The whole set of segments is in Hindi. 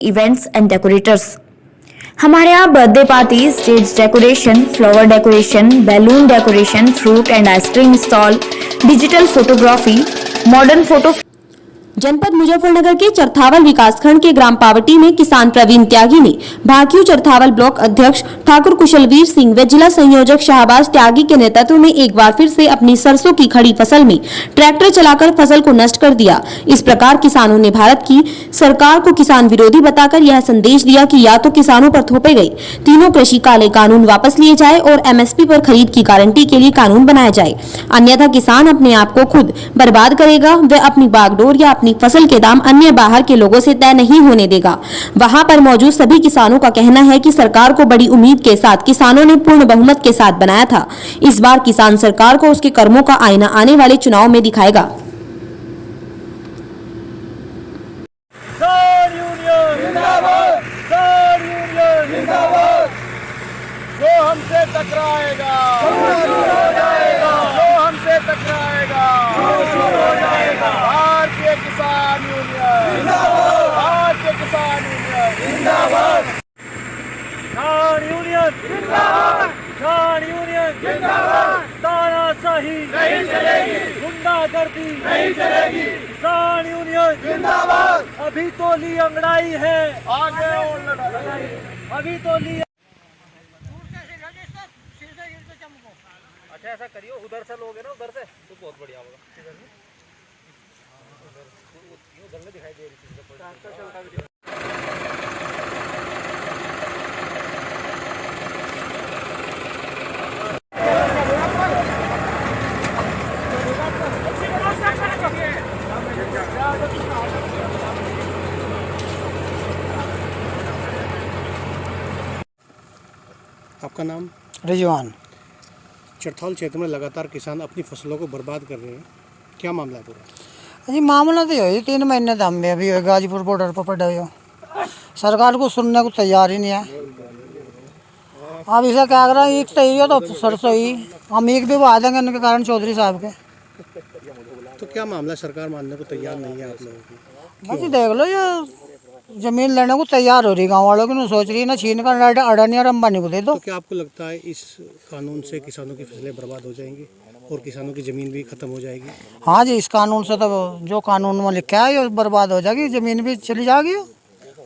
Events and decorators. हमारे यहाँ birthday party, stage decoration, flower decoration, balloon decoration, fruit and ice cream stall, digital photography, modern photo. जनपद मुजफ्फरनगर के चरथावल विकासखंड के ग्राम पावटी में किसान प्रवीण त्यागी ने भाकियू चरथावल ब्लॉक अध्यक्ष ठाकुर कुशलवीर सिंह व जिला संयोजक शाहबाज त्यागी के नेतृत्व में एक बार फिर से अपनी सरसों की खड़ी फसल में ट्रैक्टर चलाकर फसल को नष्ट कर दिया। इस प्रकार किसानों ने भारत की सरकार को किसान विरोधी बताकर यह संदेश दिया कि या तो किसानों पर थोपे गए तीनों कृषि काले कानून वापस लिए जाए और एमएसपी पर खरीद की गारंटी के लिए कानून बनाया जाए, अन्यथा किसान अपने आप को खुद बर्बाद करेगा व अपनी बागडोर या अपनी फसल के दाम अन्य बाहर के लोगों से तय नहीं होने देगा। वहां पर मौजूद सभी किसानों का कहना है कि सरकार को बड़ी उम्मीद के साथ किसानों ने पूर्ण बहुमत के साथ बनाया था। इस बार किसान सरकार को उसके कर्मों का आईना आने वाले चुनाव में दिखाएगा। जो हमसे टकराएगा, जो हमसे टकराएगा, भारतीय किसान यूनियन, भारतीय किसान यूनियन जिंदाबाद, किसान यूनियन जिंदाबाद, किसान यूनियन जिंदाबाद, तानाशाही नहीं चलेगी, गुंडागर्दी नहीं चलेगी, किसान यूनियन जिंदाबाद। अभी तो ली अंगड़ाई है, आगे और लड़ाई, अभी तो ली। अच्छा ऐसा करियो, उधर से लोगे ना, उधर से तो बहुत बढ़िया होगा। उधर में दिखाई दे रही थी। आपका नाम? रिजवान। चरथावल क्षेत्र में लगातार किसान अपनी फसलों को बर्बाद कर रहे हैं, क्या मामला है पूरा? जी मामला तो यही 3 महीने तो हम भी अभी गाजीपुर बॉर्डर पर पड़े हो, सरकार को सुनने को तैयार ही नहीं है। अब इसे क्या कर रहा है, एक सही हो तो सरसों ही हम एक भी बहा देंगे इनके कारण चौधरी साहब के। तो क्या मामला, सरकार मानने को तैयार नहीं है आप लोगों की? बस देख लो, ये जमीन लेने को तैयार हो रही गाँव वालों की, सोच रही है ना छीन कर अडानी और अंबानी को दे दो। तो क्या आपको लगता है इस कानून से किसानों की फसलें बर्बाद हो जाएंगी और किसानों की ज़मीन भी खत्म हो जाएगी? हाँ जी, इस कानून से तो जो कानून में लिखा है ये बर्बाद हो जाएगी, ज़मीन भी चली जाएगी।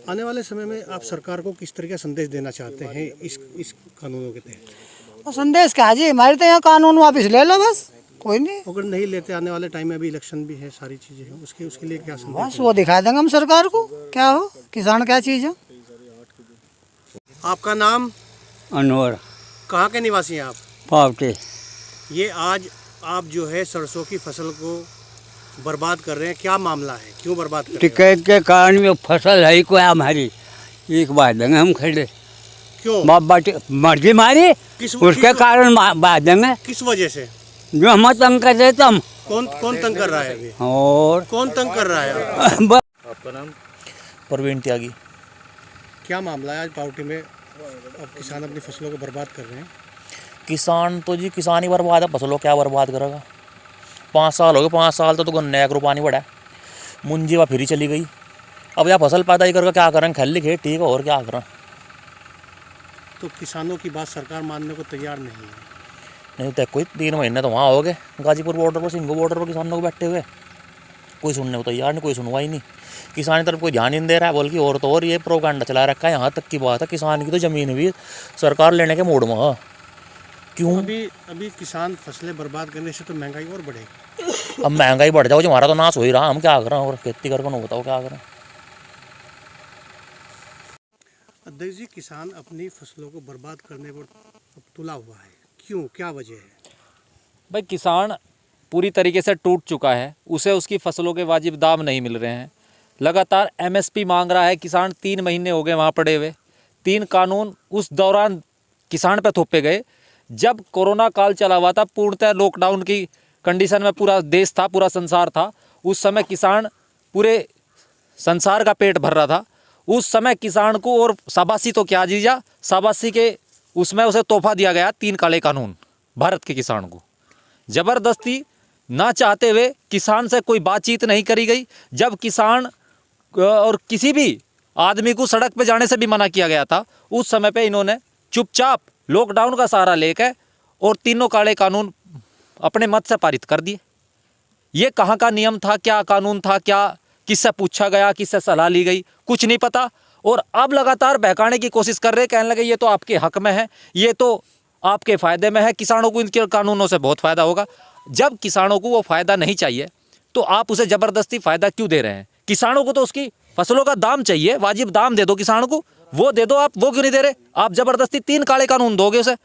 आने वाले समय में आप सरकार को किस तरह का संदेश देना चाहते हैं इस कानूनों के तहत? संदेश क्या जी, हमारे तो यहाँ कानून वापस ले लो, बस कोई नहीं। अगर नहीं लेते, आने वाले टाइम में अभी इलेक्शन भी है, सारी चीज़ें हैं, उसके लिए क्या संदेश? बस वो दिखा देंगे हम सरकार को क्या हो, किसान क्या चीज़ है। आपका नाम? अनवर। कहाँ के निवासी हैं आप? पावटे। ये आज आप जो है सरसों की फसल को बर्बाद कर रहे हैं, क्या मामला है, क्यों बर्बाद कर रहे हैं? टिकट के कारण में फसल है को हमारी एक बात देंगे हम खड़े, क्यों? बाबा मर्जी मारी उसके कारण बात देंगे। किस वजह से? जो हम तंग कर रहे थे हम। कौन तंग कर रहा है अभी? और कौन तंग कर रहा है? आपका नाम? प्रवीण त्यागी। क्या मामला है आज पावटी में, अब किसान अपनी फसलों को बर्बाद कर रहे हैं? किसान तो जी किसान ही बर्बाद है, फसलों क्या बर्बाद करेगा। 5 साल हो गए, 5 साल तो गन्ने एक रुपया नहीं बढ़ा, मुंजी वह फिर चली गई। अब यह फसल पैदा ही करके क्या करें, खेल खेत ठीक है और क्या करें। तो किसानों की बात सरकार मानने को तैयार नहीं है। नहीं तो कोई 3 महीने तो वहाँ हो गए गाजीपुर बॉर्डर पर, सिंगू बॉर्डर पर किसानों को बैठे हुए, कोई सुनने को तैयार नहीं, कोई सुनवाई नहीं। किसान की तरफ कोई ध्यान ही नहीं दे रहा है, बल्कि और तो और ये प्रोपेगेंडा चला रखा है। यहाँ तक की बात है किसान की तो ज़मीन भी सरकार लेने के मूड में है। क्यों? अभी किसान फसलें बर्बाद करने से तो महंगाई और बढ़ेगी। अब महंगाई बढ़ जाओ, जो हमारा तो नाश हो ही रहा, हम क्या करें और खेती करके ना बताओ क्या करें। अध्यक्ष जी, किसान अपनी फसलों को बर्बाद करने पर तुला हुआ है, क्यों, क्या वजह है? भाई किसान पूरी तरीके से टूट चुका है, उसे उसकी फसलों के वाजिब दाम नहीं मिल रहे हैं, लगातार एमएसपी मांग रहा है। किसान 3 महीने हो गए वहाँ पड़े हुए, 3 कानून उस दौरान किसान पर थोपे गए जब कोरोना काल चला हुआ था, पूर्णतः लॉकडाउन की कंडीशन में पूरा देश था, पूरा संसार था। उस समय किसान पूरे संसार का पेट भर रहा था। उस समय किसान को, और शाबाशी तो क्या जीजा, शाबाशी के उसमें उसे तोहफा दिया गया 3 काले कानून भारत के किसान को। ज़बरदस्ती ना चाहते हुए किसान से कोई बातचीत नहीं करी गई। जब किसान और किसी भी आदमी को सड़क पे जाने से भी मना किया गया था, उस समय पे इन्होंने चुपचाप लॉकडाउन का सहारा लेकर और तीनों काले कानून अपने मत से पारित कर दिए। ये कहाँ का नियम था, क्या कानून था, क्या किससे पूछा गया, किससे सलाह ली गई, कुछ नहीं पता। और अब लगातार बहकाने की कोशिश कर रहे, कहने लगे ये तो आपके हक में है, ये तो आपके फ़ायदे में है, किसानों को इनके कानूनों से बहुत फ़ायदा होगा। जब किसानों को वो फ़ायदा नहीं चाहिए तो आप उसे ज़बरदस्ती फ़ायदा क्यों दे रहे हैं? किसानों को तो उसकी फसलों का दाम चाहिए, वाजिब दाम दे दो किसानों को, वो दे दो, आप वो क्यों नहीं दे रहे? आप ज़बरदस्ती 3 काले कानून दोगे उसे।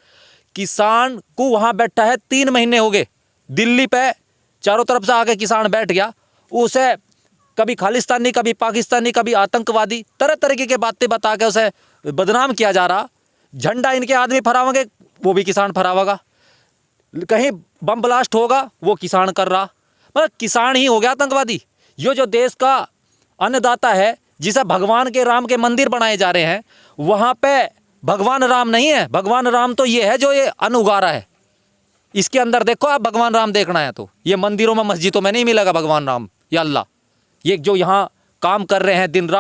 किसान को वहाँ बैठा है 3 महीने हो गए, दिल्ली पे चारों तरफ से आके किसान बैठ गया, उसे कभी खालिस्तानी, कभी पाकिस्तानी, कभी आतंकवादी, तरह तरीके के बातें बता के उसे बदनाम किया जा रहा। झंडा इनके आदमी फहरावेंगे, वो भी किसान फहरावेगा। कहीं बम ब्लास्ट होगा, वो किसान कर रहा। मतलब किसान ही हो गया आतंकवादी। ये जो देश का अन्नदाता है, जिसे भगवान के राम के मंदिर बनाए जा रहे हैं, वहाँ पे भगवान राम नहीं है। भगवान राम तो ये है जो ये अन्न उगा रहा है। इसके अंदर देखो आप, भगवान राम देखना है तो ये मंदिरों में, मस्जिदों में नहीं मिलेगा भगवान राम या अल्लाह। ये जो यहाँ काम कर रहे हैं दिन रात।